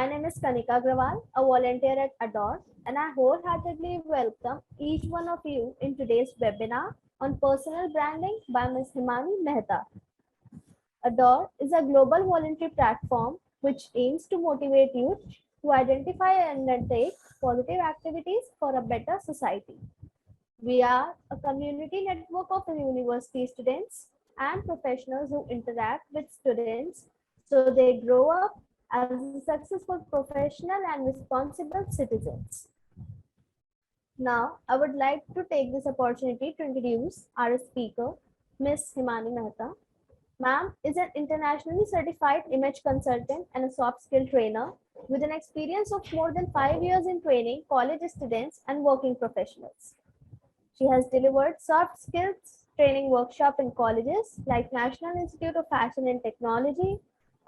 My name is Kanika Agrawal, a volunteer at ADOREEARTH, and I wholeheartedly welcome each one of you in today's webinar on personal branding by Ms. Himani Mehta. ADOREEARTH is a global voluntary platform which aims to motivate youth to identify and undertake positive activities for a better society. We are a community network of university students and professionals who interact with students so they grow up as successful professional and responsible citizens. Now, I would like to take this opportunity to introduce our speaker, Ms. Himani Mehta. Ma'am is an internationally certified image consultant and a soft skill trainer with an experience of more than 5 years in training college students and working professionals. She has delivered soft skills training workshop in colleges like National Institute of Fashion and Technology,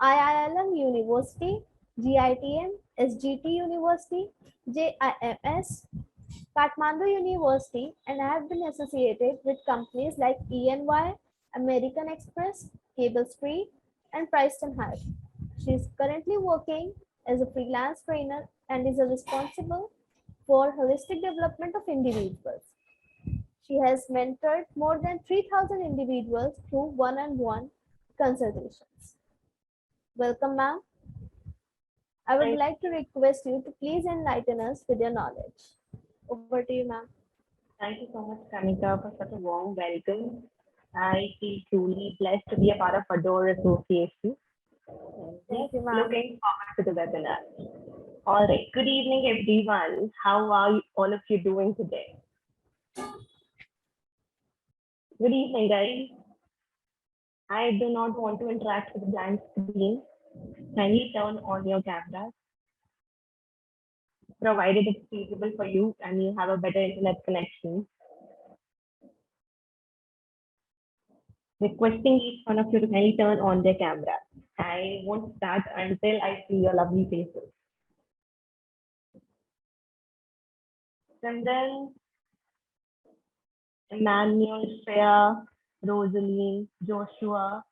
IILM University, GITM, SGT University, JIMS, Kathmandu University, and have been associated with companies like ENY, American Express, Cable Street, and Preston High. She is currently working as a freelance trainer and is responsible for holistic development of individuals. She has mentored more than 3,000 individuals through one-on-one consultations. Welcome, ma'am. I would like to request you to please enlighten us with your knowledge. Over to you, ma'am. Thank you so much, Kanika, for such a warm welcome. I feel truly blessed to be a part of ADOREEARTH Association. Thank you, ma'am. Looking forward to the webinar. All right. Good evening, everyone. How are all of you doing today? Good evening, guys. I do not want to interact with the blank screen. Kindly turn on your cameras, provided it's feasible for you and you have a better internet connection. Requesting each one of you to kindly turn on their camera. I won't start until I see your lovely faces. And then Emmanuel, Shreya, Rosaline, Joshua.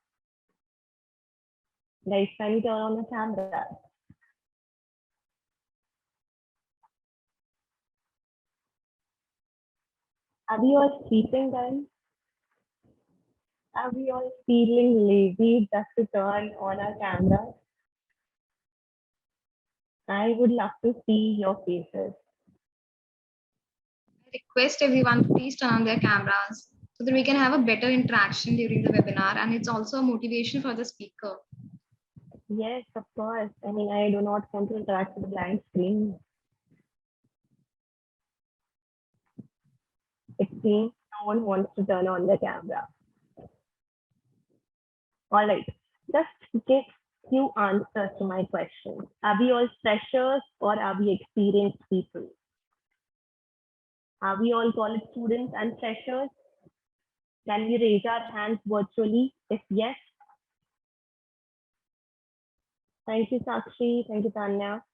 Guys, kindly turn on the camera. Are we all sleeping, guys? Are we all feeling lazy just to turn on our camera? I would love to see your faces. I request everyone to please turn on their cameras so that we can have a better interaction during the webinar, and it's also a motivation for the speaker. Yes, of course. I mean, I do not want to interact with the blank screen. It seems no one wants to turn on the camera. All right, just give few answers to my questions. Are we all freshers or are we experienced people? Are we all college students and freshers? Can we raise our hands virtually? If yes. Thank you, Sakshi. Thank you, Tanya.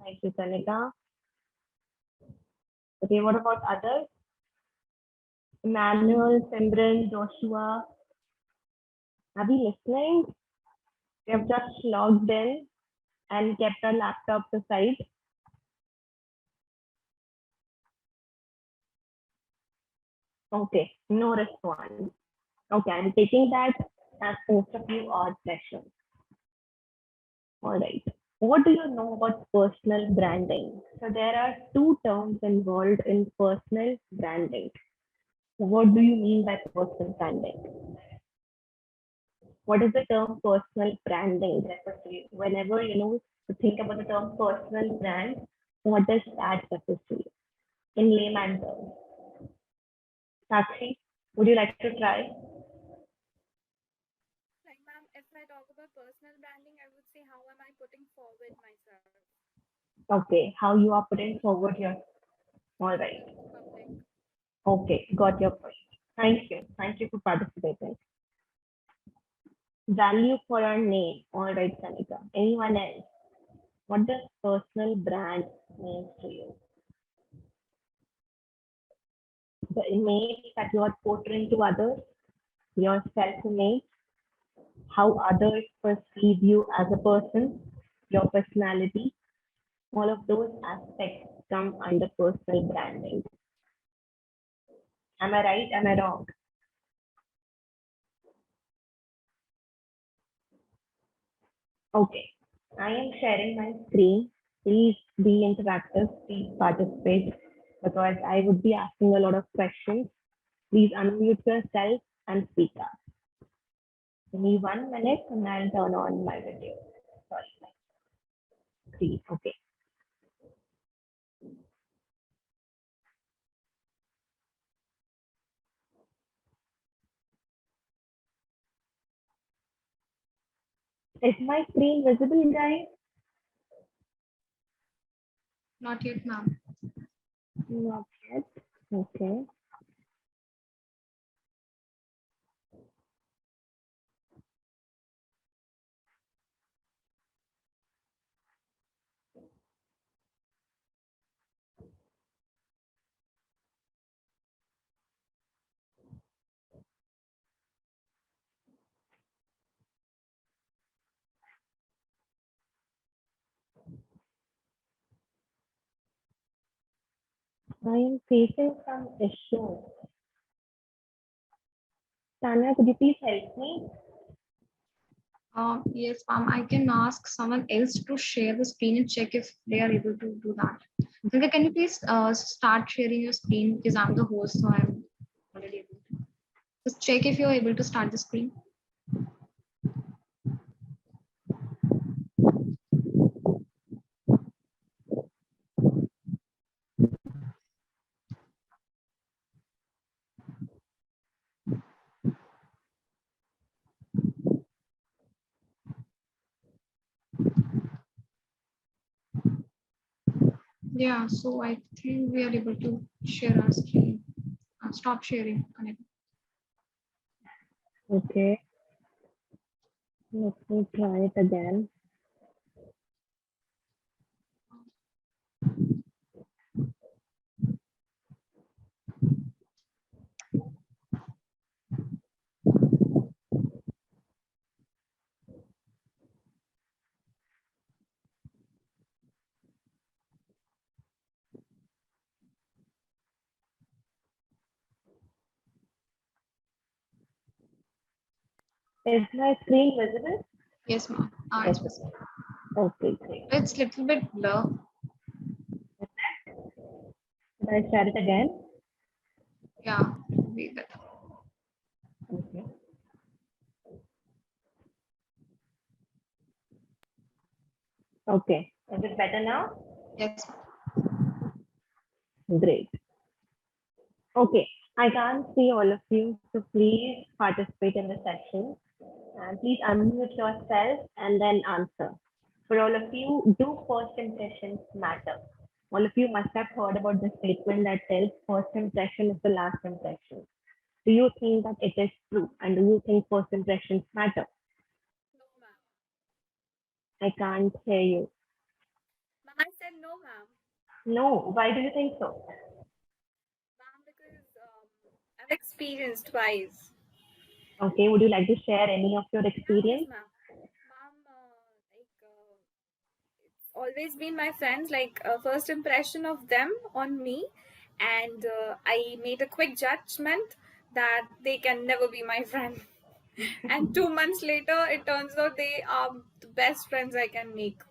Thank you, Kanika. Okay, what about others? Emmanuel, Simran, Joshua. Are we listening? We have just logged in and kept our laptop aside. Okay, no response. Okay, I'm taking that as most of you are freshers. All right. What do you know about personal branding? So there are two terms involved in personal branding. What do you mean by personal branding? What is the term personal branding? Whenever you think about the term personal brand, what does that refer to in layman terms? Sakshi, would you like to try? Like, ma'am, if I talk about personal branding, I would say, how am I putting forward myself? Okay, how you are putting forward your, all right. Public. Okay, got your point. Thank you. Thank you for participating. Value for our name. All right, Kanika. Anyone else? What does personal brand mean to you? The image that you are portraying to others, your self-image. how others perceive you as a person, your personality, all of those aspects come under personal branding. Am I right? Am I wrong? Okay. I am sharing my screen. Please be interactive, please participate because I would be asking a lot of questions. Please unmute yourself and speak up. Give me 1 minute and I'll turn on my video. Sorry, my screen. Okay. Is my screen visible, guys? Not yet, ma'am. Not yet. Okay. I am facing some issue. Tanya, could you please help me? Yes, ma'am. I can ask someone else to share the screen and check if they are able to do that. Sanjay, can you please start sharing your screen because I'm the host, so I'm already able to. Just check if you're able to start the screen. Yeah, so I think we are able to share our screen. Stop sharing. Connect. Okay. Let me try it again. Is my screen visible? Yes, ma'am. It's possible. Okay, great. It's little bit blur. Should I share it again? Yeah, it will be better. Okay. Okay. Is it better now? Yes. Great. Okay. I can't see all of you, so please participate in the session. And please unmute yourself and then answer. For all of you, do first impressions matter? All of you must have heard about the statement that tells first impression is the last impression. Do you think that it is true? And do you think first impressions matter? No, ma'am. I can't hear you. Ma'am, I said no, ma'am. No, why do you think so? Ma'am, because I've experienced twice. Okay, would you like to share any of your Yes, experience? ma'am. Ma'am, it's always been my friends, first impression of them on me, and I made a quick judgment that they can never be my friend. And 2 months later, it turns out they are the best friends I can make.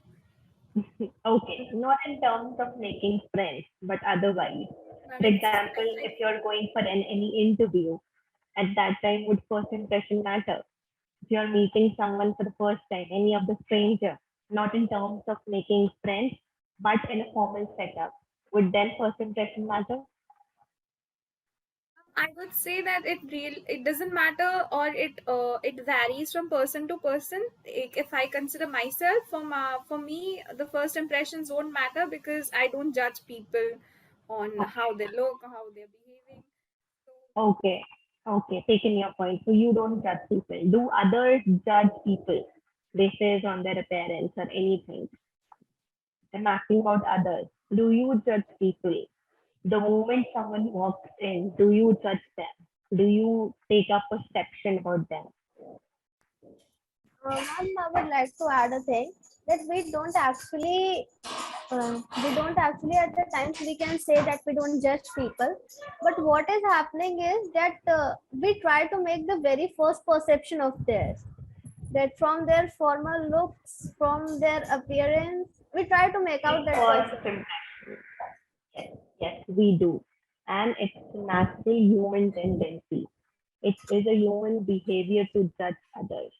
Okay, not in terms of making friends, but otherwise. Ma'am, For it's example, if you're going for any interview, at that time would first impression matter? If you're meeting someone for the first time, any of the stranger, not in terms of making friends, but in a formal setup, would then first impression matter? I would say that it doesn't matter, or it varies from person to person. If I consider myself, for me, the first impressions won't matter because I don't judge people on how they look, how they're behaving. So Okay, okay, taking your point. So you don't judge people. Do others judge people basis on their appearance or anything? I'm asking about others. Do you judge people? The moment someone walks in, do you judge them? Do you take a perception about them? Ma'am, I would like to add a thing that we don't actually at the times we can say that we don't judge people, but what is happening is that we try to make the very first perception of theirs, that from their formal looks, from their appearance, we try to make out that First person. impression. Yes, yes, we do. And it's a natural human tendency. It is a human behavior to judge others.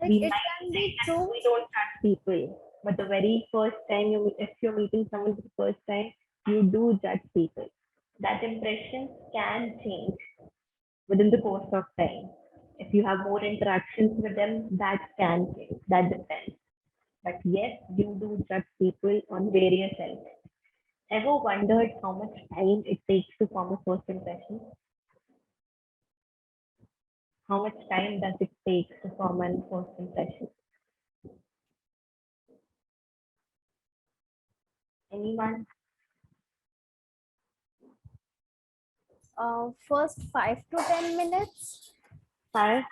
Like We it might can say be that true. we don't judge people, but the very first time if you're meeting someone for the first time, you do judge people. That impression can change within the course of time. If you have more interactions with them, that can change. That depends. But yes, you do judge people on various elements. Ever wondered how much time it takes to form a first impression? How much time does it take to form a first impression? Anyone? First 5 to 10 minutes. Five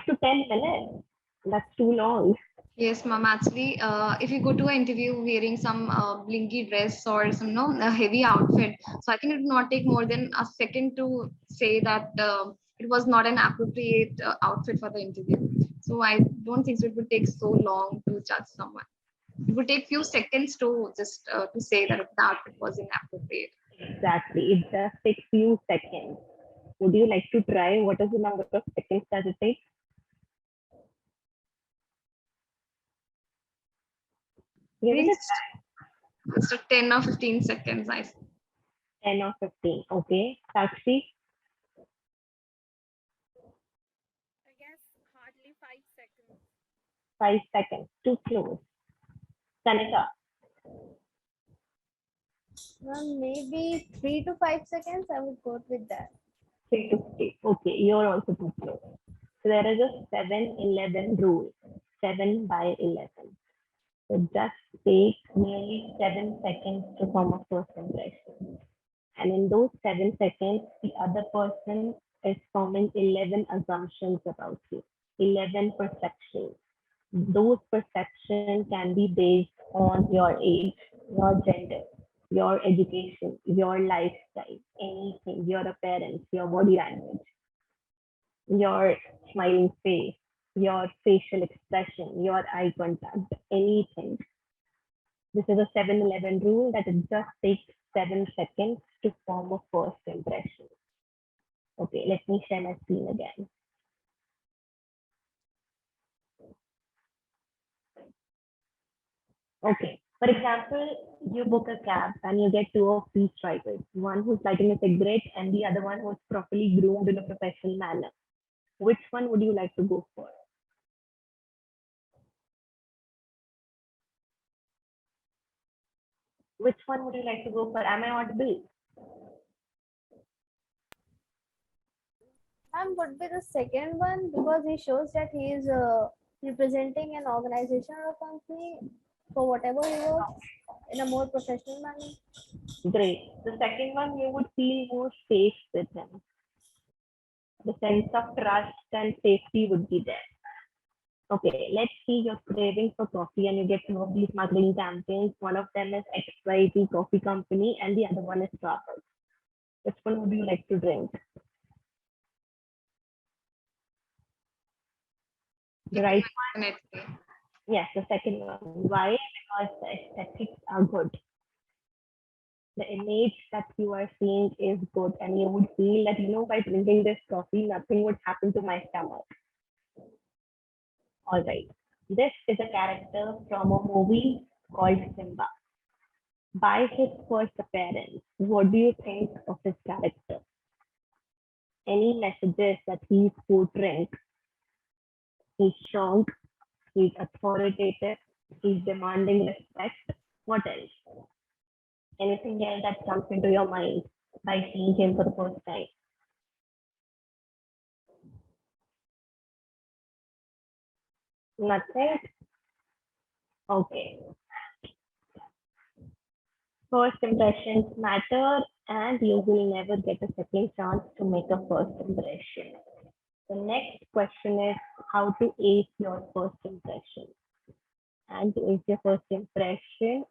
to 10 minutes. That's too long. Yes, ma'am. Actually, if you go to an interview wearing some blinky dress or some a heavy outfit, so I think it would not take more than a second to say that it was not an appropriate outfit for the interview. So I don't think so it would take so long to judge someone. It would take few seconds to just to say that the outfit was inappropriate. Exactly. It just takes few seconds. Would you like to try? What is the number of seconds does it take? Give it a It's just a 10 or 15 seconds, I say. 10 or 15. Okay. Sakshi, I guess hardly 5 seconds. 5 seconds. Too close. Kanika, Maybe 3 to 5 seconds. I would go with that. 3 to 3. Okay, you're also too close. So there is a 7-11 rule. 7 by 11. So just take nearly 7 seconds to form a first impression. And in those 7 seconds, the other person is forming 11 assumptions about you, 11 perceptions. Those perceptions can be based on your age, your gender, your education, your lifestyle, anything, your appearance, your body language, your smiling face, your facial expression, your eye contact, anything. This is a 7-11 rule that it just takes 7 seconds to form a first impression. Okay, let me share my screen again. Okay, for example, you book a cab and you get two of these drivers, one who's lighting a cigarette and the other one who's properly groomed in a professional manner. Which one would you like to go for? Which one would you like to go for? Am I audible? Would be the second one because he shows that he is representing an organization or company for whatever he works in a more professional manner. Great. The second one, you would feel more safe with him. The sense of trust and safety would be there. Okay, let's see you're craving for coffee and you get two of these marketing campaigns. One of them is XYZ Coffee Company and the other one is Starbucks. Which one would you like to drink? The right one? Definitely. Yes, the second one. Why? Because the aesthetics are good. The image that you are seeing is good and you would feel that, by drinking this coffee, nothing would happen to my stomach. All right. This is a character from a movie called Simba. By his first appearance, what do you think of his character? Any messages that he's portraying? He's strong, he's authoritative, he's demanding respect. What else? Anything else that comes into your mind by seeing him for the first time? Nothing? Okay. First impressions matter and you will never get a second chance to make a first impression. The next question is how to ace your first impression. And to ace your first impression,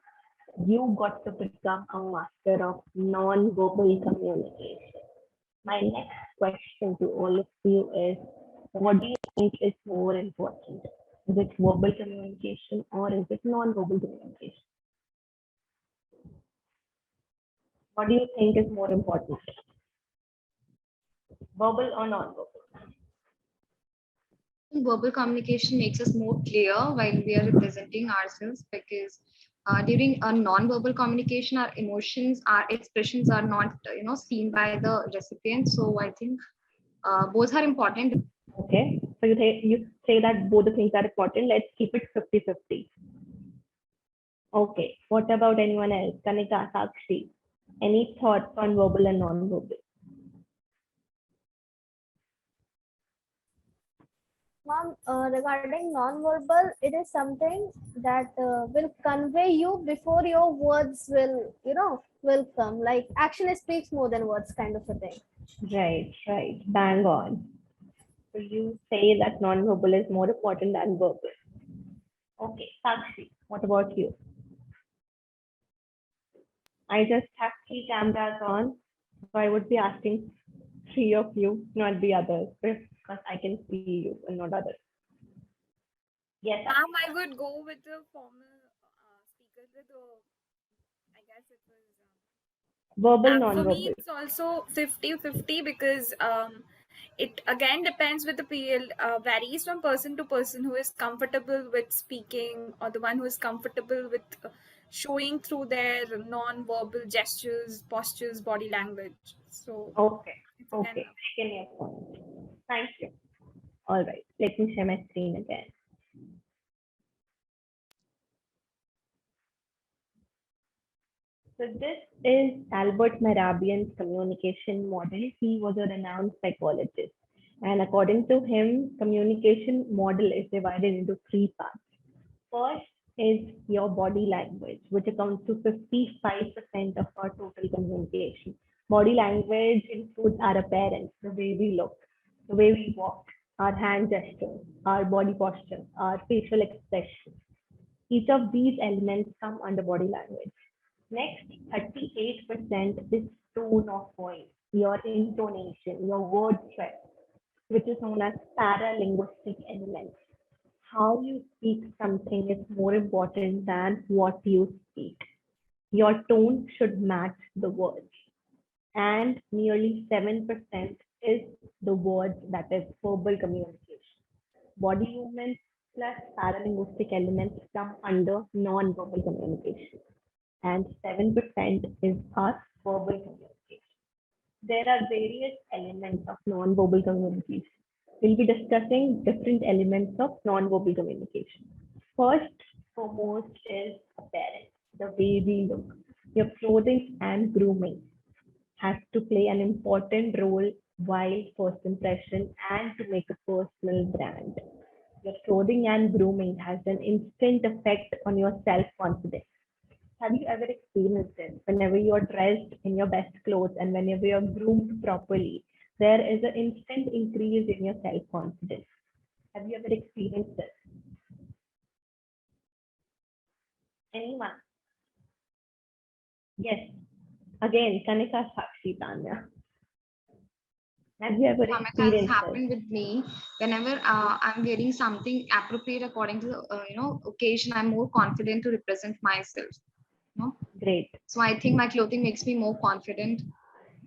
you got to become a master of non-verbal communication. My next question to all of you is, what do you think is more important? Is it verbal communication or is it non-verbal communication? What do you think is more important? Verbal or non-verbal? Verbal communication makes us more clear while we are representing ourselves, because during a non-verbal communication, our emotions, our expressions are not seen by the recipient. So I think both are important. Okay, so you say that both the things are important. Let's keep it 50-50. Okay, what about anyone else? Kanika, Sakshi, any thoughts on verbal and non-verbal? Mom, regarding non-verbal, it is something that will convey you before your words will come. Like action speaks more than words, kind of a thing. Right, bang on. So you say that non-verbal is more important than verbal. Okay, Sakshi, what about you? I just have 3 cameras on, so I would be asking 3 of you, not the others, because I can see you and not others. Yes, I would go with the former speaker with the, I guess it was. verbal, For me, non-verbal. it's also 50-50 because it again depends with the period, varies from person to person who is comfortable with speaking or the one who is comfortable with showing through their non-verbal gestures, postures, body language. So Okay, it's again I can hear point. Thank you. All right, let me share my screen again. So this is Albert Mehrabian's communication model. He was a renowned psychologist. And according to him, communication model is divided into 3 parts. First is your body language, which accounts to 55% of our total communication. Body language includes our appearance, the way we look, the way we walk, our hand gestures, our body posture, our facial expression. Each of these elements come under body language. Next, 38% is tone of voice, your intonation, your word stress, which is known as paralinguistic elements. How you speak something is more important than what you speak. Your tone should match the words. And nearly 7% is the words, that is verbal communication. Body movements plus paralinguistic elements come under non-verbal communication. And 7% is our verbal communication. There are various elements of non-verbal communication. We'll be discussing different elements of non-verbal communication. First, foremost is appearance, the way we look. Your clothing and grooming has to play an important role while first impression and to make a personal brand. Your clothing and grooming has an instant effect on your self-confidence. Have you ever experienced this? Whenever you're dressed in your best clothes and whenever you're groomed properly, there is an instant increase in your self-confidence. Have you ever experienced this? Anyone? Yes. Again, Kanika, Sakshi, Tanya. Have you ever It has experienced this? happened with me. Whenever I'm wearing something appropriate according to the occasion, I'm more confident to represent myself. Great. So I think my clothing makes me more confident.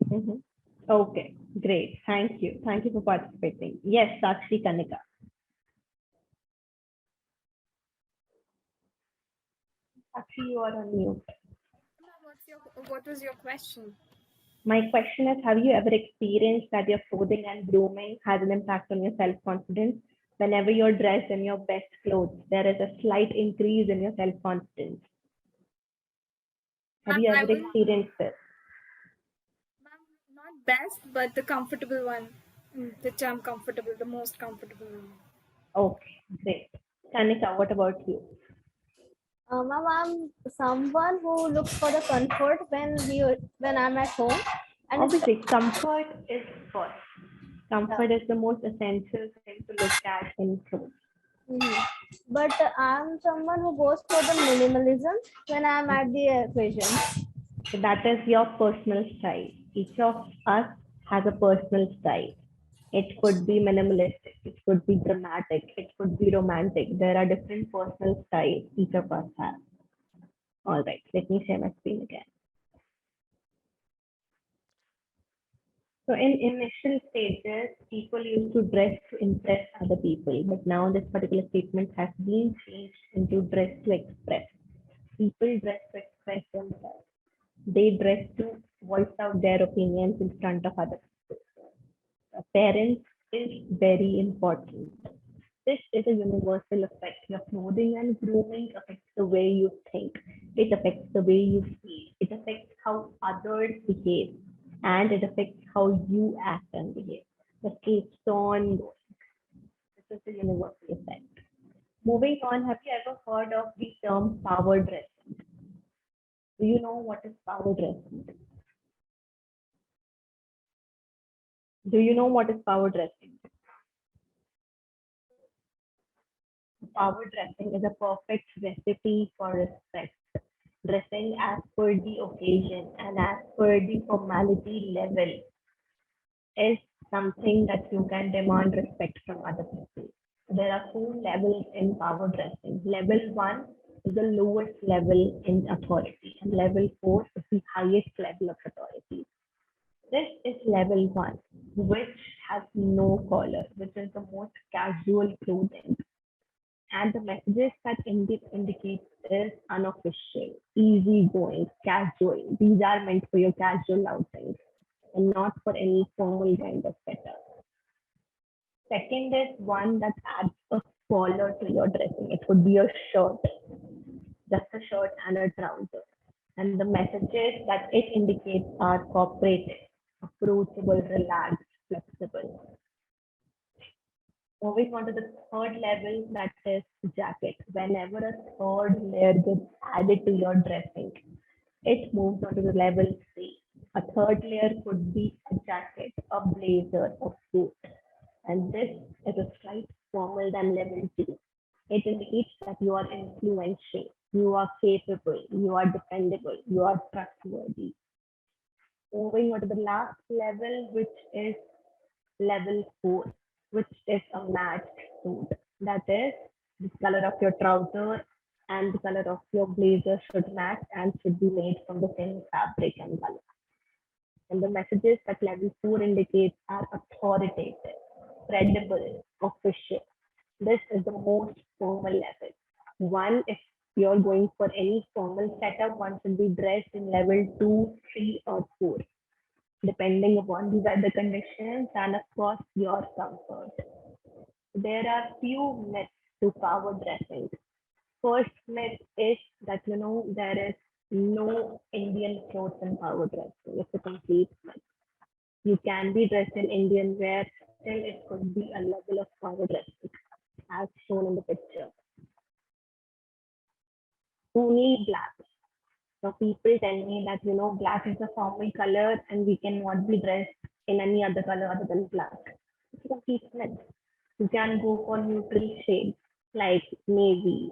Mhm. Okay, great. Thank you. Thank you for participating. Yes, Sakshi, Kanika. Sakshi, you are on mute. what was your question? My question is, have you ever experienced that your clothing and grooming has an impact on your self-confidence? Whenever you're dressed in your best clothes, there is a slight increase in your self-confidence. Have you I ever wouldn't, experienced this? not best, but the comfortable one. Which I'm comfortable, the most comfortable one. Okay, great. Kanika, what about you? Ma'am, I'm someone who looks for the comfort when I'm at home, and Obviously, comfort is first. Comfort is the most essential thing to look at in clothes. But I'm someone who goes for the minimalism when I'm at the equation. So that is your personal style. Each of us has a personal style. It could be minimalistic, it could be dramatic, it could be romantic. There are different personal styles each of us has. All right, let me share my screen again. So in initial stages, people used to dress to impress other people, but now this particular statement has been changed into dress to express. People dress to express themselves. They dress to voice out their opinions in front of other people. Parents is very important. This is a universal effect. Your clothing and grooming affects the way you think. It affects the way you feel. It affects how others behave. And it affects how you act and behave. The keeps on going. This is the universal effect. Moving on, have you ever heard of the term power dressing? Do you know what is power dressing? Do you know what is power dressing? Power dressing is a perfect recipe for respect. Dressing as per the occasion and as per the formality level is something that you can demand respect from other people. There are 4 levels in power dressing. Level 1 is the lowest level in authority, and level 4 is the highest level of authority. This is level 1, which has no collar, which is the most casual clothing. And the messages that indicate is unofficial, easygoing, casual. These are meant for your casual outings and not for any formal kind of setup. Second is one that adds a collar to your dressing. It could be a shirt, just a shirt and a trouser. And the messages that it indicates are cooperative, approachable, relaxed, flexible. Moving on to the third level, that is jacket. Whenever a third layer gets added to your dressing, it moves on to the level 3. A third layer could be a jacket, a blazer, a suit. And this is a slight formal than level 2. It indicates that you are influential, you are capable, you are dependable, you are trustworthy. Moving on to the last level, which is level 4, which is a matched suit. That is, the color of your trouser and the color of your blazer should match and should be made from the same fabric and color. And the messages that level 4 indicates are authoritative, credible, official. This is the most formal level. One, if you're going for any formal setup, one should be dressed in level 2, 3, or 4, depending upon the weather conditions and of course your comfort. There are few myths to power dressing. First myth is that there is no Indian clothes in power dressing. It's a complete myth. You can be dressed in Indian wear, still it could be a level of power dressing, as shown in the picture. Only black. So people tell me that black is a formal color and we cannot be dressed in any other color other than black. It's a complete myth. You can go for neutral shades like navy,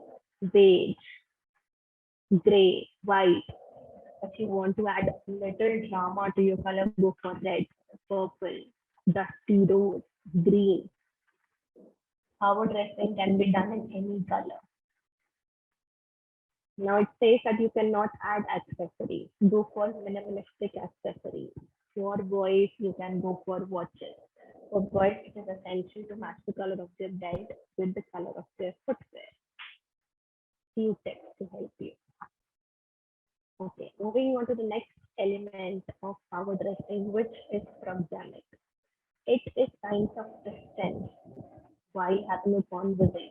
beige, gray, white. If you want to add a little drama to your color, go for red, purple, dusty rose, green. Power dressing can be done in any color. Now it says that you cannot add accessories. Go for minimalistic accessories. For boys, you can go for watches. For boys, it is essential to match the color of their belt with the color of their footwear. Few tips to help you. Okay, moving on to the next element of power dressing, which is progenic. It is signs of distance while having a conversation.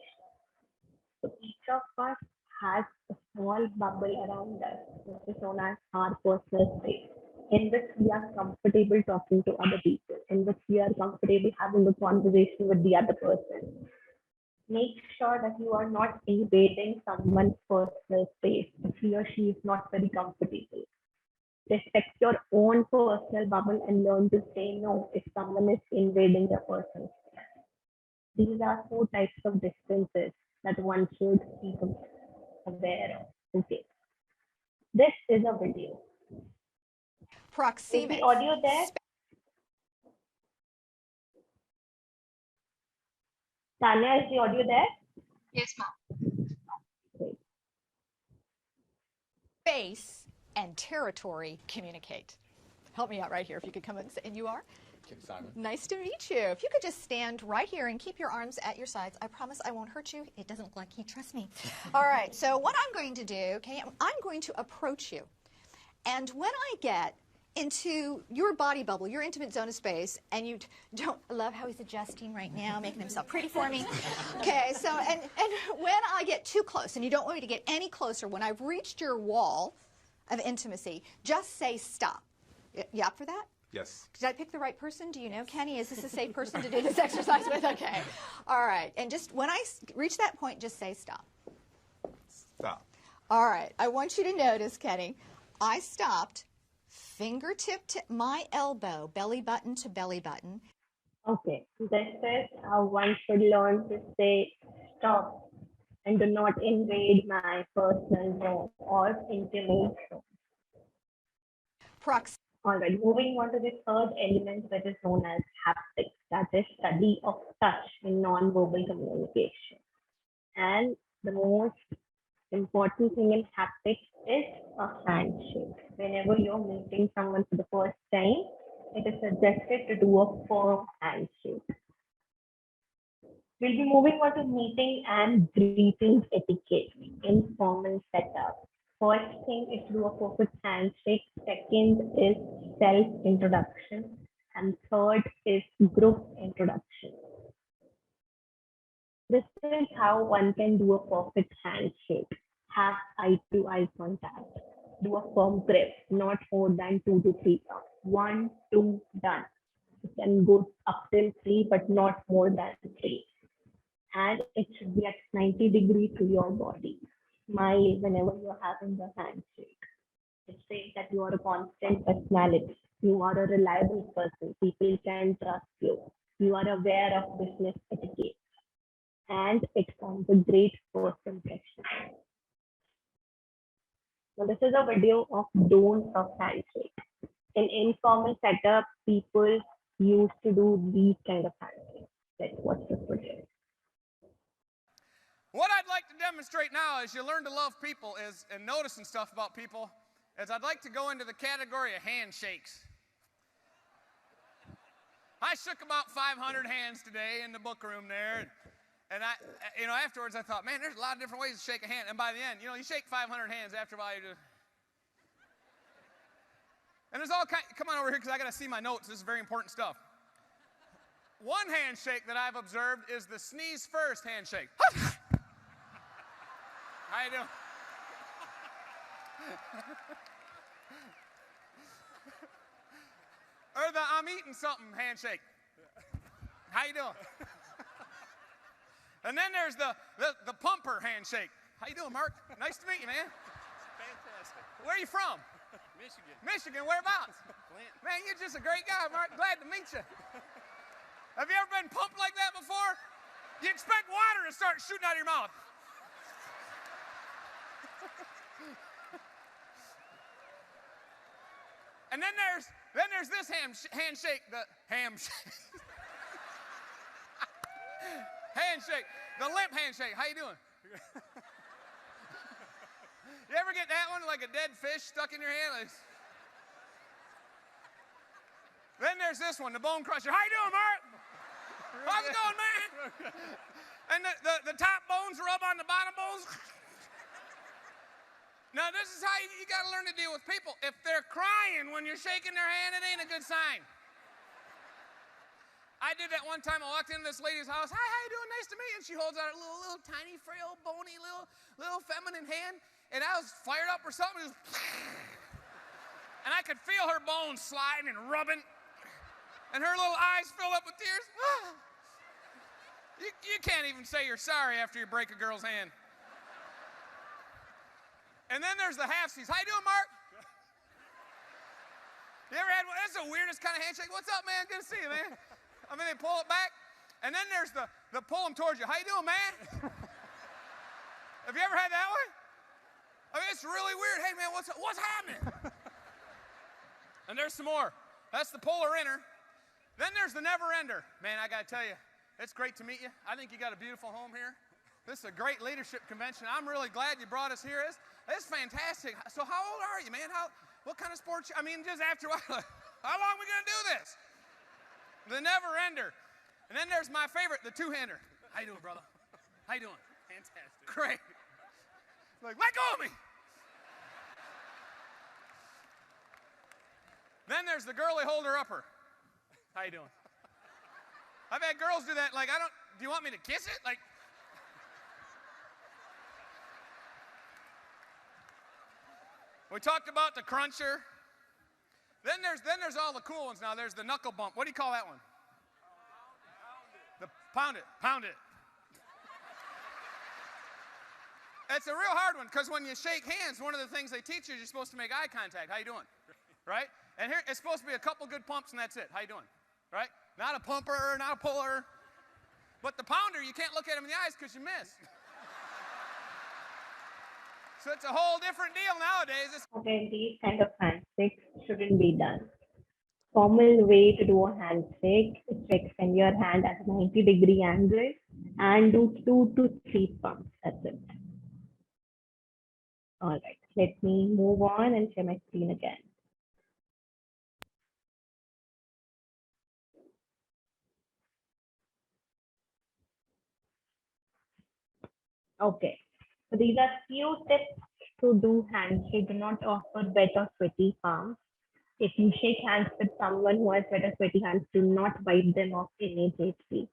So each of us has a small bubble around us, which is known as our personal space, in which we are comfortable talking to other people, in which we are comfortable having a conversation with the other person. Make sure that you are not invading someone's personal space if he or she is not very comfortable. Respect your own personal bubble and learn to say no if someone is invading your personal space. These are four types of distances that one should be aware of. Okay. This is a video. Is the Proxemics. audio there? Tanya, is the audio there? Yes, ma'am. Great. Space and territory communicate. Help me out right here if you could come and you are? Simon. Nice to meet you. If you could just stand right here and keep your arms at your sides, I promise I won't hurt you. It doesn't look like he trusts me. All right, so what I'm going to do, okay, I'm going to approach you. And when I get into your body bubble, your intimate zone of space, and you don't love how he's adjusting right now, making himself pretty for me. Okay, so, and when I get too close, and you don't want me to get any closer, when I've reached your wall of intimacy, just say stop. You up for that? Yes. Did I pick the right person? Do you know, Kenny? Is this a safe person to do this exercise with? Okay. All right. And just when I reach that point, just say stop. Stop. All right. I want you to notice, Kenny, I stopped, fingertip to my elbow, belly button to belly button. Okay. This is how one should learn to say stop and do not invade my personal zone or intimate zone. All right, moving on to the third element, which is known as haptics, that is study of touch in non-verbal communication. And the most important thing in haptics is a handshake. Whenever you're meeting someone for the first time, it is suggested to do a firm handshake. We'll be moving on to meeting and greetings etiquette, informal setup. First thing is to do a perfect handshake. Second is self-introduction. And third is group introduction. This is how one can do a perfect handshake. Have eye-to-eye contact. Do a firm grip, not more than 2 to 3 counts. 1, 2, done. You can go up till 3, but not more than 3. And it should be at 90 degrees to your body. Smile whenever you're having the handshake. It says that you are a constant personality. You are a reliable person. People can trust you. You are aware of business etiquette. And it forms a great first impression. So this is a video of don'ts of handshake. In informal setup, people used to do these kind of handshakes. Let's watch this video. What I'd like to demonstrate now as you learn to love people is, and noticing stuff about people, is I'd like to go into the category of handshakes. I shook about 500 hands today in the book room there, and afterwards I thought, man, there's a lot of different ways to shake a hand, and by the end, you shake 500 hands after a while, you just... And there's all kind... Come on over here, because I got to see my notes. This is very important stuff. One handshake that I've observed is the sneeze first handshake. How you doing? Or the I'm eating something handshake. How you doing? And then there's the pumper handshake. How you doing, Mark? Nice to meet you, man. Fantastic. Where are you from? Michigan. Michigan, whereabouts? Clinton. Man, you're just a great guy, Mark. Glad to meet you. Have you ever been pumped like that before? You expect water to start shooting out of your mouth. And then there's this handshake, the handshake, the limp handshake. How you doing? You ever get that one, like a dead fish stuck in your hand? Then there's this one, the bone crusher. How you doing, Mark? How's it going, man? And the top bones rub on the bottom bones. Now, this is how you got to learn to deal with people. If they're crying when you're shaking their hand, it ain't a good sign. I did that one time. I walked into this lady's house. Hi, how you doing? Nice to meet you. And she holds out a little tiny, frail, bony, little feminine hand. And I was fired up or something. And I could feel her bones sliding and rubbing. And her little eyes filled up with tears. You can't even say you're sorry after you break a girl's hand. And then there's the half-seas. How you doing, Mark? You ever had one? That's the weirdest kind of handshake. What's up, man? Good to see you, man. I mean, they pull it back, and then there's the pull them towards you. How you doing, man? Have you ever had that one? I mean, it's really weird. Hey, man, what's happening? And there's some more. That's the polar inner. Then there's the never ender. Man, I got to tell you, it's great to meet you. I think you got a beautiful home here. This is a great leadership convention. I'm really glad you brought us here. It's fantastic. So how old are you, man? What kind of sports? I mean, just after a while, how long are we going to do this? The never ender. And then there's my favorite, the two-hander. How you doing, brother? How you doing? Fantastic. Great. Like, let go of me. Then there's the girly holder upper. How you doing? I've had girls do that, like, do you want me to kiss it? Like, we talked about the cruncher. Then there's all the cool ones now. There's the knuckle bump. What do you call that one? The pound it. It's a real hard one, because when you shake hands, one of the things they teach you is you're supposed to make eye contact. How you doing? Right? And here, it's supposed to be a couple good pumps, and that's it. How you doing? Right? Not a pumper, not a puller. But the pounder, you can't look at him in the eyes because you miss. So it's a whole different deal nowadays. Okay, these kind of handshakes shouldn't be done. Formal way to do a handshake is to extend your hand at a 90-degree angle and do 2 to 3 pumps. That's it. All right, let me move on and share my screen again. Okay, so these are few tips to do handshake. Do not offer wet or sweaty palms. If you shake hands with someone who has wet or sweaty hands, do not wipe them off immediately.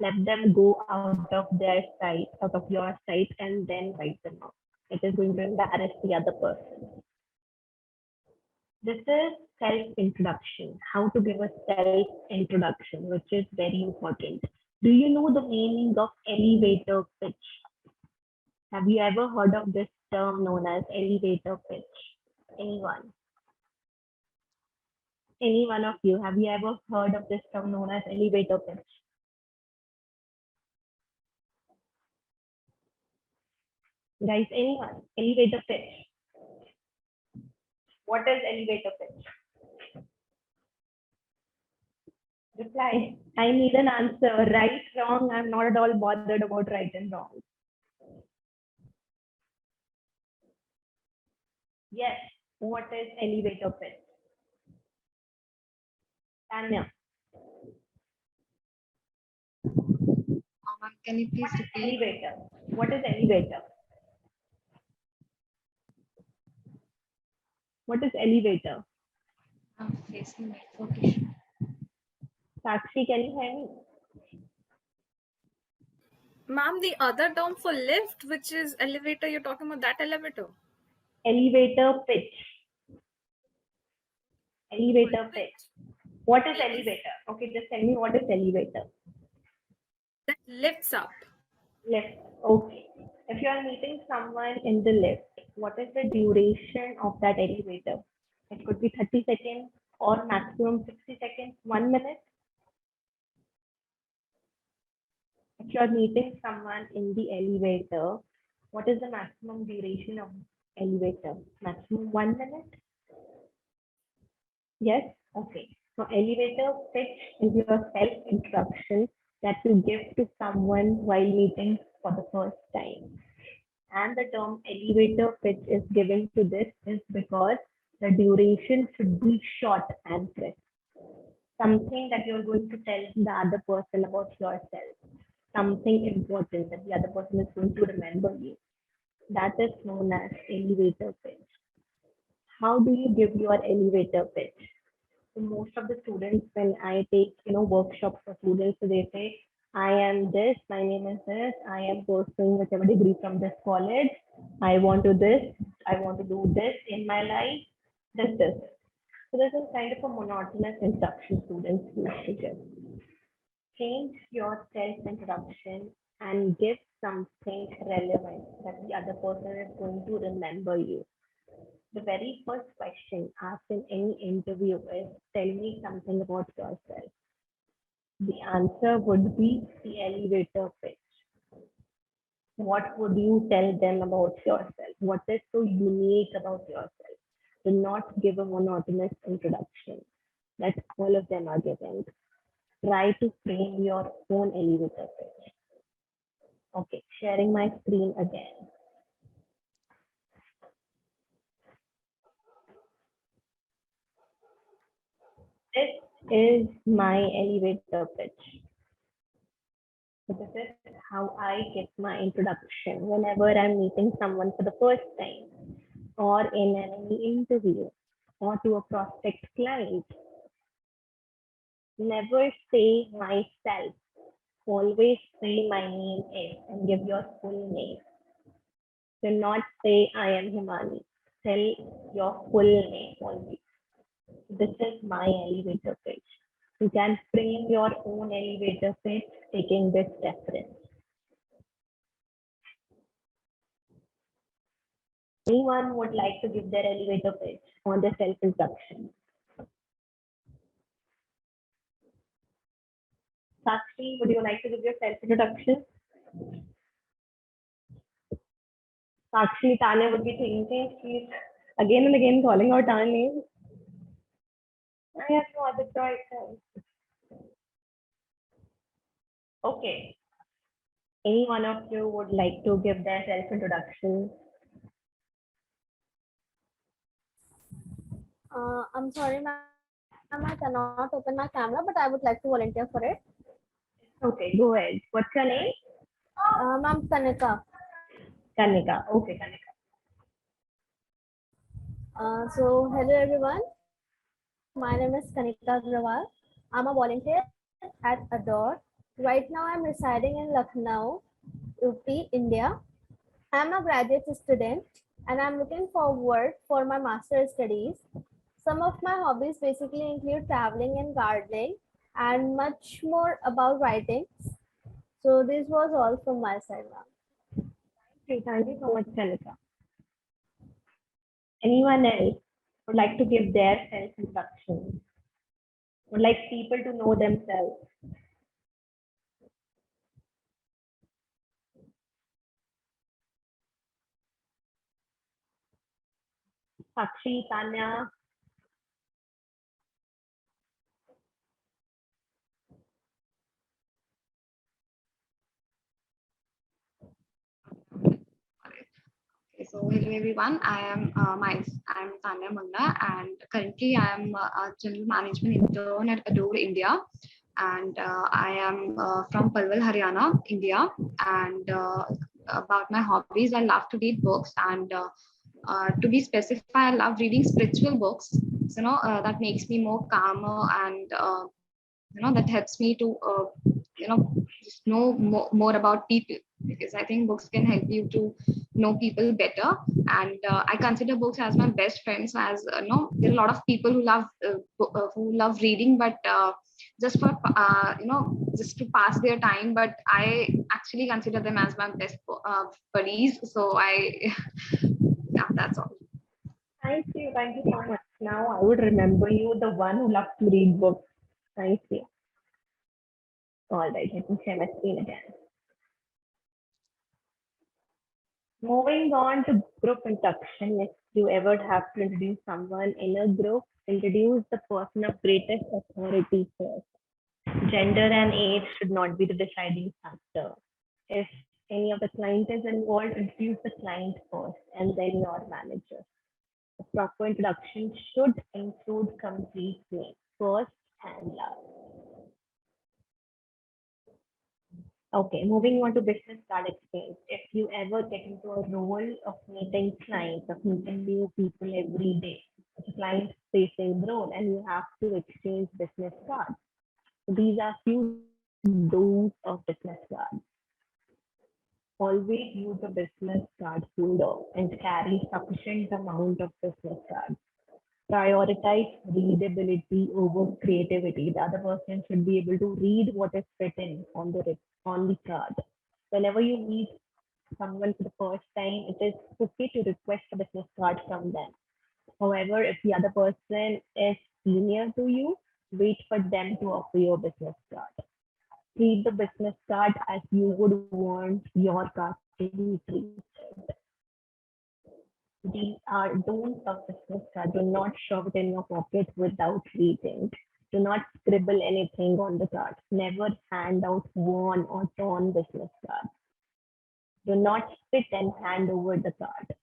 Let them go out of their sight, out of your sight, and then wipe them off. It is going to embarrass the other person. This is self-introduction, how to give a self-introduction, which is very important. Do you know the meaning of elevator pitch? Have you ever heard of this term known as elevator pitch? Anyone? Any one of you, have you ever heard of this term known as elevator pitch? Guys, anyone? Elevator pitch. What is elevator pitch? Reply. I need an answer. Right, wrong. I'm not at all bothered about right and wrong. Yes. What is elevator pitch? Tanya. Can you please repeat? Elevator. What is elevator? What is elevator? I'm facing network issue. Sakshi, can you hear me? Ma'am, the other term for lift, which is elevator, you're talking about that elevator? Elevator pitch. Elevator pitch. What is elevator? Okay, just tell me what is elevator. That lifts up. Lift. Okay. If you are meeting someone in the lift, what is the duration of that elevator? It could be 30 seconds or maximum 60 seconds, 1 minute. If you are meeting someone in the elevator, what is the maximum duration of elevator? Maximum 1 minute? Yes? Okay. So elevator pitch is your self-introduction that you give to someone while meeting for the first time. And the term elevator pitch is given to this is because the duration should be short and crisp. Something that you're going to tell the other person about yourself. Something important that the other person is going to remember you. That is known as elevator pitch. How do you give your elevator pitch? So most of the students, when I take workshops for students, so they say, I am this, my name is this, I am pursuing whichever degree from this college, I want to do this in my life, this. So this is kind of a monotonous introduction students used to give. Change your self-introduction and give something relevant that the other person is going to remember you. The very first question asked in any interview is, tell me something about yourself. The answer would be the elevator pitch. What would you tell them about yourself? What is so unique about yourself? Do not give a monotonous introduction that all of them are giving. Try to frame your own elevator pitch. Okay, sharing my screen again. This is my elevator pitch. So this is how I get my introduction whenever I'm meeting someone for the first time, or in any interview, or to a prospect client. Never say myself. Always say my name is and give your full name. Do not say I am Himani. Tell your full name always. This is my elevator pitch. You can frame your own elevator pitch taking this reference. Anyone would like to give their elevator pitch on their self-introduction? Sakshi, would you like to give your self-introduction? Sakshi, Tanya would be thinking she's again and again calling out our names. I have no other choice. Okay. Any one of you would like to give their self-introduction? I'm sorry, ma'am, I cannot open my camera, but I would like to volunteer for it. Okay, go ahead. What's your name? Ma'am, Kanika. Kanika. Okay, Kanika. So, hello everyone. My name is Kanika Agrawal. I'm a volunteer at ADORE. Right now, I'm residing in Lucknow, UP, India. I'm a graduate student and I'm looking forward for my master's studies. Some of my hobbies basically include traveling and gardening and much more about writing. So this was all from my side, ma'am. Okay, thank you so much, Kanika. Anyone else would like to give their self-introduction? Would like people to know themselves? Sakshi, Tanya. Okay, so hello everyone. I'm Tanya Mangla, and currently I am a general management intern at Adore India, and I am from Palwal, Haryana, India. And about my hobbies, I love to read books, and to be specific, I love reading spiritual books. So, that makes me more calmer, and that helps me to just know more about people, because I think books can help you to know people better. And I consider books as my best friends. As there are a lot of people who love reading, but just for just to pass their time. But I actually consider them as my best buddies. So yeah, that's all. Thank you so much. Now I would remember you, the one who loves to read books. Thank you. All right, let me share my screen again. Moving on to group induction, if you ever have to introduce someone in a group, introduce the person of greatest authority first. Gender and age should not be the deciding factor. If any of the client is involved, introduce the client first and then your manager. The proper introduction should include complete name, first and last. Okay, moving on to business card exchange. If you ever get into a role of meeting clients, of meeting new people every day, it's a client-facing role, and you have to exchange business cards. So these are few do's of business cards. Always use a business card holder and carry sufficient amount of business cards. Prioritize readability over creativity. The other person should be able to read what is written on the card. Whenever you meet someone for the first time, it is okay to request a business card from them. However, if the other person is senior to you, wait for them to offer you a business card. Treat the business card as you would want your card to be treated. These are don'ts of business card. Do not shove it in your pocket without reading. Do not scribble anything on the card. Never hand out worn or torn business cards. Do not spit and hand over the card.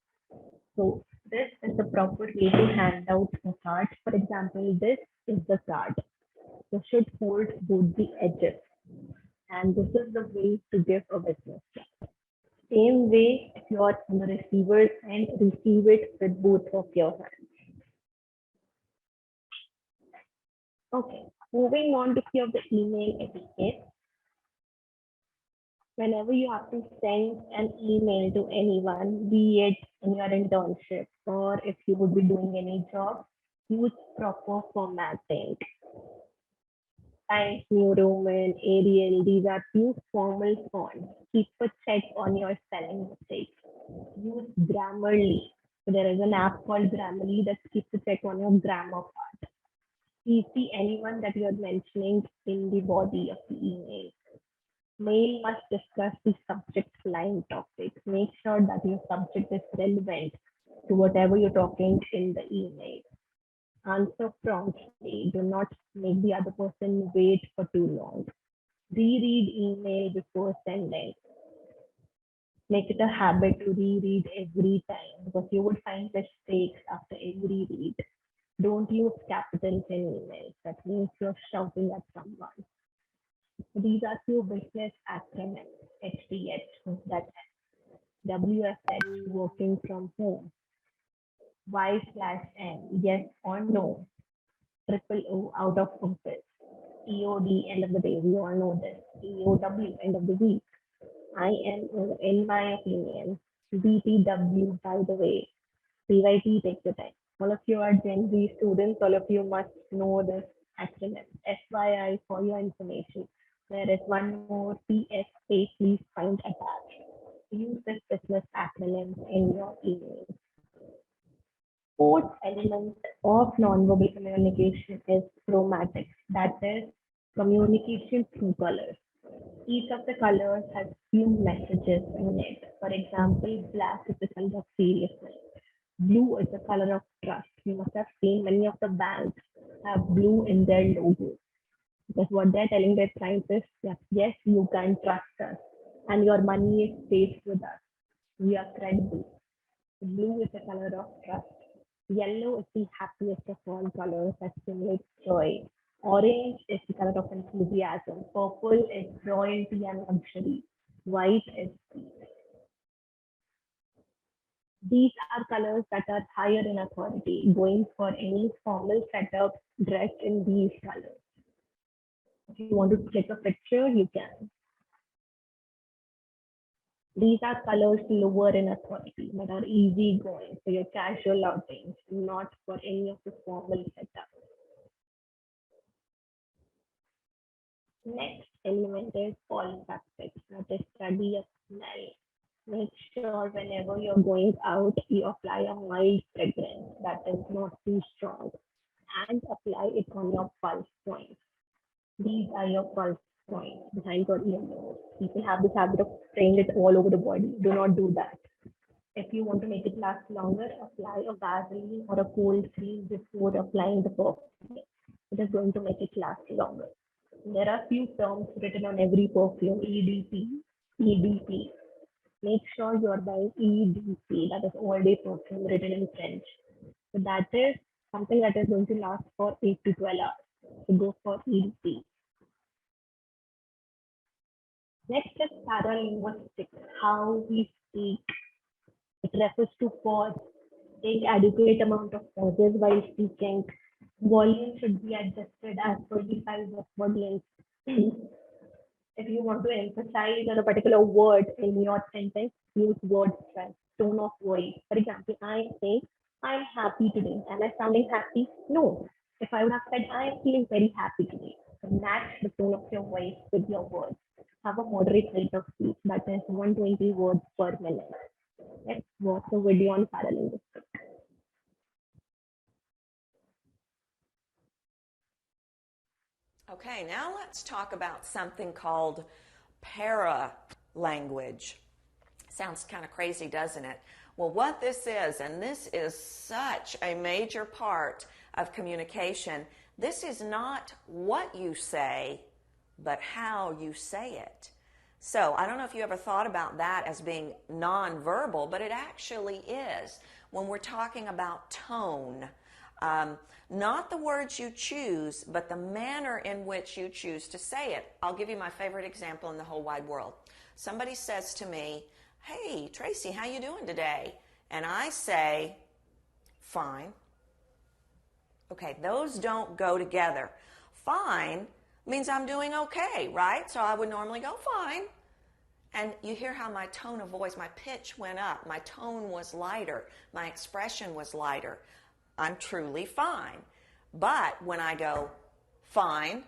So this is the proper way to hand out a card. For example, this is the card. You should hold both the edges. And this is the way to give a business card. Same way, if you are on the receiver's end, receive it with both of your hands. Okay, moving on to few of the email etiquette. Whenever you have to send an email to anyone, be it in your internship or if you would be doing any job, use proper formatting. Times New Roman, Arial, these are few formal fonts. Keep a check on your spelling mistakes. Use Grammarly. So there is an app called Grammarly that keeps a check on your grammar part. CC anyone that you are mentioning in the body of the email. Mail must discuss the subject line topics. Make sure that your subject is relevant to whatever you're talking in the email. Answer promptly. Do not make the other person wait for too long. Reread email before sending. Make it a habit to reread every time because you would find mistakes after every read. Don't use capitals in emails. That means you're shouting at someone. These are few business acronyms. HDH, that WFH, working from home. Y/N, yes or no. Triple O, out of office. EOD, end of the day, we all know this. EOW, end of the week. IMO, in my opinion. BTW, by the way. PYT, take the time. All of you are Gen Z students, all of you must know this acronym. FYI, for your information. There is one more PSA, please find attached. Use this business acronym in your email. Fourth element of nonverbal communication is chromatic, that is communication through colors. Each of the colors has few messages in it. For example, black is the color of seriousness. Blue is the color of trust. You must have seen many of the banks have blue in their logo. Because what they're telling their clients is that yes, you can trust us and your money is safe with us. We are credible. Blue is the color of trust. Yellow is the happiest of all colors that stimulates joy. Orange is the color of enthusiasm. Purple is royalty and luxury. White is peace. These are colors that are higher in authority. Going for any formal setup dressed in these colors. If you want to click a picture, you can. These are colors lower in authority that are easy going for your casual outings, not for any of the formal setups. Next element is olfactics, that is study of smell. Make sure whenever you're going out, you apply a mild fragrance that is not too strong and apply it on your pulse points. These are your pulse points behind your earlobe. People have this habit of spraying it all over the body. Do not do that. If you want to make it last longer, apply a Vaseline or a cold cream before applying the perfume. It is going to make it last longer. There are few terms written on every perfume, EDP, EDP. Make sure you're buying EDP, that is all day perfume written in French. So that is something that is going to last for 8 to 12 hours. So go for EDP. Next is paralinguistics, how we speak. It refers to pause, take adequate amount of pauses while speaking. Volume should be adjusted as per the size of audience. If you want to emphasize on a particular word in your sentence, use word stress, tone of voice. For example, I say, I'm happy today. Am I sounding happy? No. If I would have said, I am feeling very happy today, match the tone of your voice with your words. Have a moderate rate of speech, that is 120 words per minute. Let's watch a video on paralinguistics. Okay, now let's talk about something called para-language. Sounds kind of crazy, doesn't it? Well, what this is, and this is such a major part of communication, this is not what you say, but how you say it. So I don't know if you ever thought about that as being nonverbal, but it actually is. When we're talking about tone, not the words you choose, but the manner in which you choose to say it. I'll give you my favorite example in the whole wide world. Somebody says to me, "Hey, Tracy, how you doing today?" And I say, "Fine." Okay, those don't go together. Fine means I'm doing okay, right? So I would normally go, "Fine." And you hear how my tone of voice, my pitch went up, my tone was lighter, my expression was lighter. I'm truly fine. But when I go, "Fine,"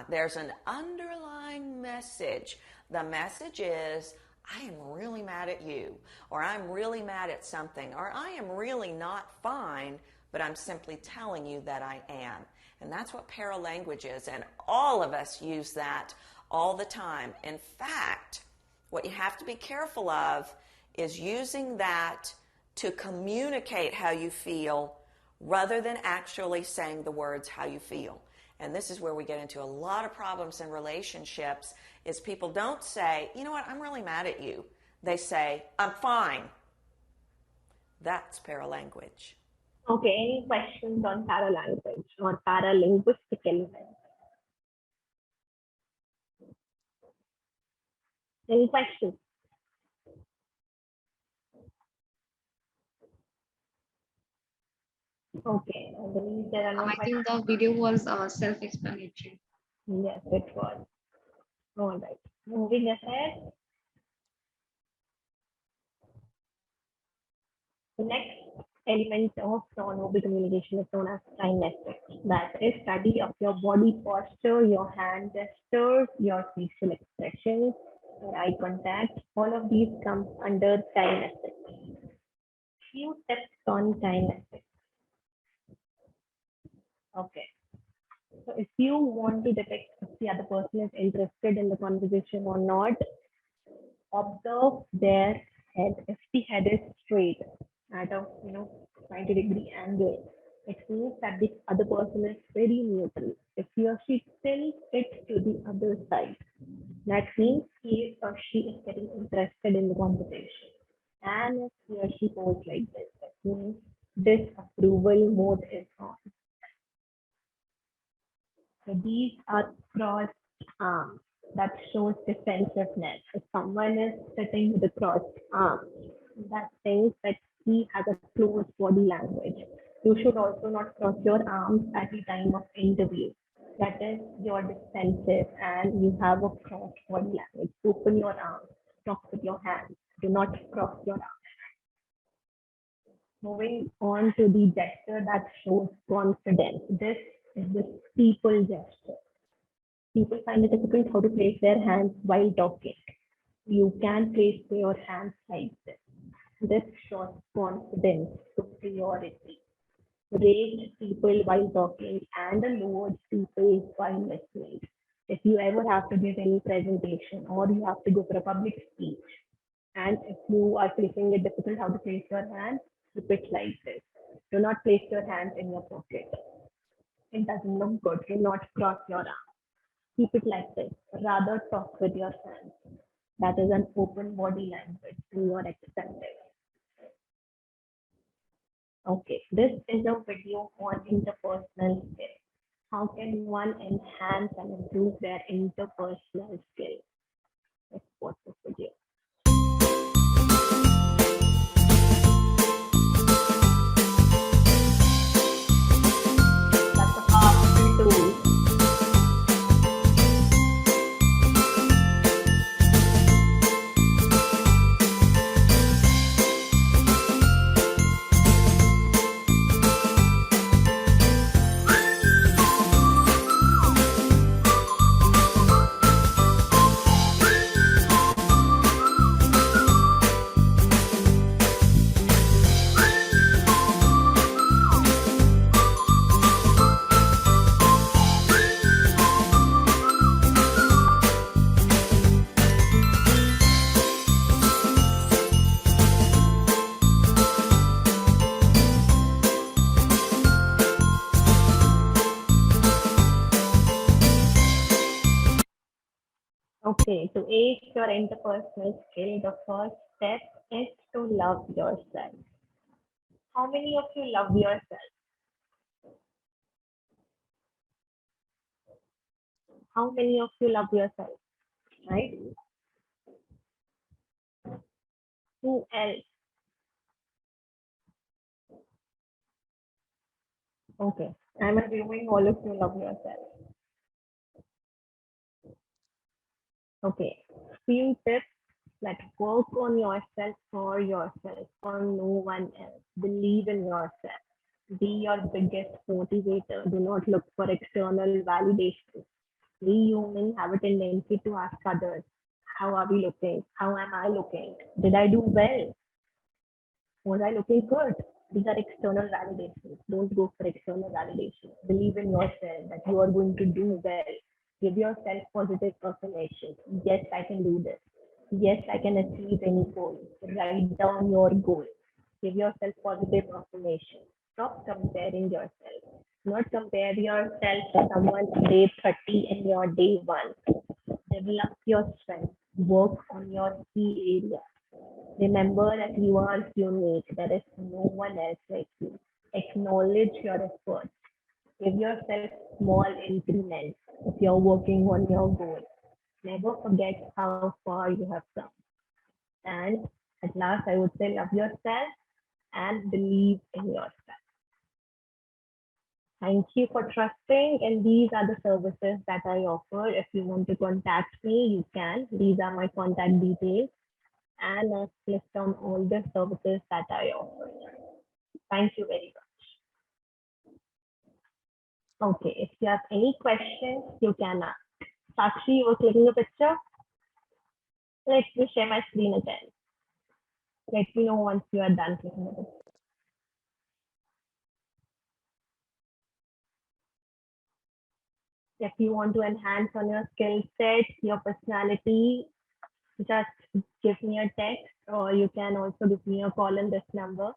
there's an underlying message. The message is, I am really mad at you, or I'm really mad at something, or I am really not fine, but I'm simply telling you that I am. And that's what paralanguage is, and all of us use that all the time. In fact, what you have to be careful of is using that to communicate how you feel rather than actually saying the words how you feel. And this is where we get into a lot of problems in relationships, is people don't say, "You know what, I'm really mad at you." They say, "I'm fine." That's paralanguage. Okay, any questions on paralanguage or paralinguistic elements? Any questions? Okay, I believe there are no I questions. think the video was self-explanatory. Yes, it was. All right. Moving ahead. The next element of non-verbal communication is known as kinesthetic. That is study of your body posture, your hand gestures, your facial expressions, your eye contact. All of these come under kinesthetic. Few steps on kinesthetic. Okay. So if you want to detect if the other person is interested in the conversation or not, observe their head. If the head is straight at a 90-degree angle, it means that the other person is very neutral. If he or she tilts it to the other side, that means he or she is getting interested in the conversation. And if he or she goes like this, that means disapproval mode is on. So these are crossed arms. That shows defensiveness. If someone is sitting with a crossed arm, that says that he has a closed body language. You should also not cross your arms at the time of interview. That is, you're defensive and you have a crossed body language. Open your arms, talk with your hands. Do not cross your arms. Moving on to the gesture that shows confidence. This is the steeple gesture. People find it difficult how to place their hands while talking. You can place your hands like this. This shows confidence, superiority. Raised people while talking and lowered people while listening. If you ever have to give any presentation or you have to go for a public speech, and if you are facing it difficult how to place your hands, keep it like this. Do not place your hands in your pocket. It doesn't look good. Do not cross your arms. Keep it like this. Rather talk with your hands. That is an open body language and you're accepted. Okay, this is a video on interpersonal skills. How can one enhance and improve their interpersonal skills? Let's watch this video. That's a powerful tool. Okay, to ace your interpersonal skill, the first step is to love yourself. How many of you love yourself? How many of you love yourself? Right? Who else? Okay, I'm assuming all of you love yourself. Okay, few tips that work on yourself for yourself, for no one else. Believe in yourself. Be your biggest motivator. Do not look for external validation. We humans have a tendency to ask others, how are we looking? How am I looking? Did I do well? Was I looking good? These are external validations. Don't go for external validation. Believe in yourself that you are going to do well. Give yourself positive affirmation. Yes, I can do this. Yes, I can achieve any goal. Write down your goal. Give yourself positive affirmation. Stop comparing yourself. Not compare yourself to someone day 30 and your day 1. Develop your strength. Work on your key area. Remember that you are unique. There is no one else like you. Acknowledge your efforts. Give yourself small increments if you're working on your goal. Never forget how far you have come. And at last, I would say love yourself and believe in yourself. Thank you for trusting, and these are the services that I offer. If you want to contact me, you can. These are my contact details, and I've list down all the services that I offer. Thank you very much. Okay, if you have any questions, you can ask. Sakshi, you were clicking a picture? Let me share my screen again. Let me know once you are done clicking the picture. If you want to enhance on your skill set, your personality, just give me a text, or you can also give me a call on this number.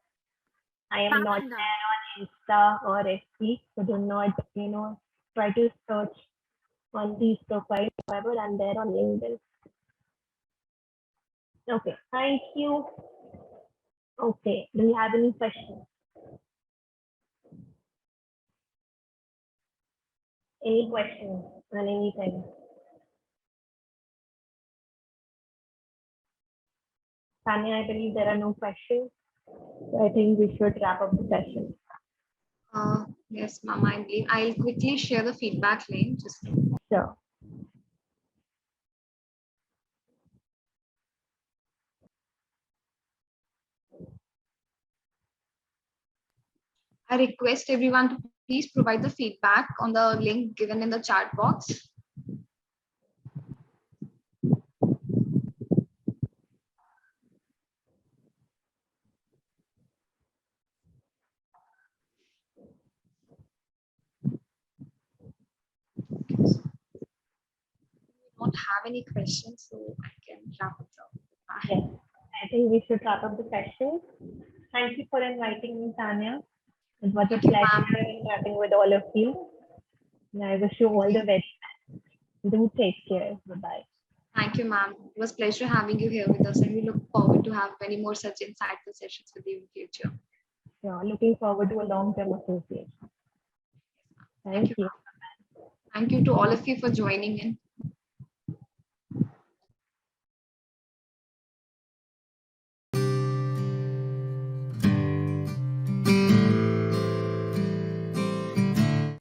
I am not there on Insta or FB, so do not, try to search on these profiles. However, I'm there on LinkedIn. Okay, thank you. Okay, do you have any questions? Any questions on anything? Tanya, I believe there are no questions. So I think we should wrap up the session. Yes, ma'am, I believe. I'll quickly share the feedback link. Sure. I request everyone to please provide the feedback on the link given in the chat box. Don't have any questions, so I can wrap it up. Yes, I think we should wrap up the session. Thank you for inviting me, Tanya. It was a pleasure interacting with all of you. And I wish you all the best. Do take care. Bye-bye. Thank you, ma'am. It was a pleasure having you here with us, and we look forward to have many more such insightful sessions with you in the future. Yeah, looking forward to a long-term association. Thank you. Thank you to all of you for joining in.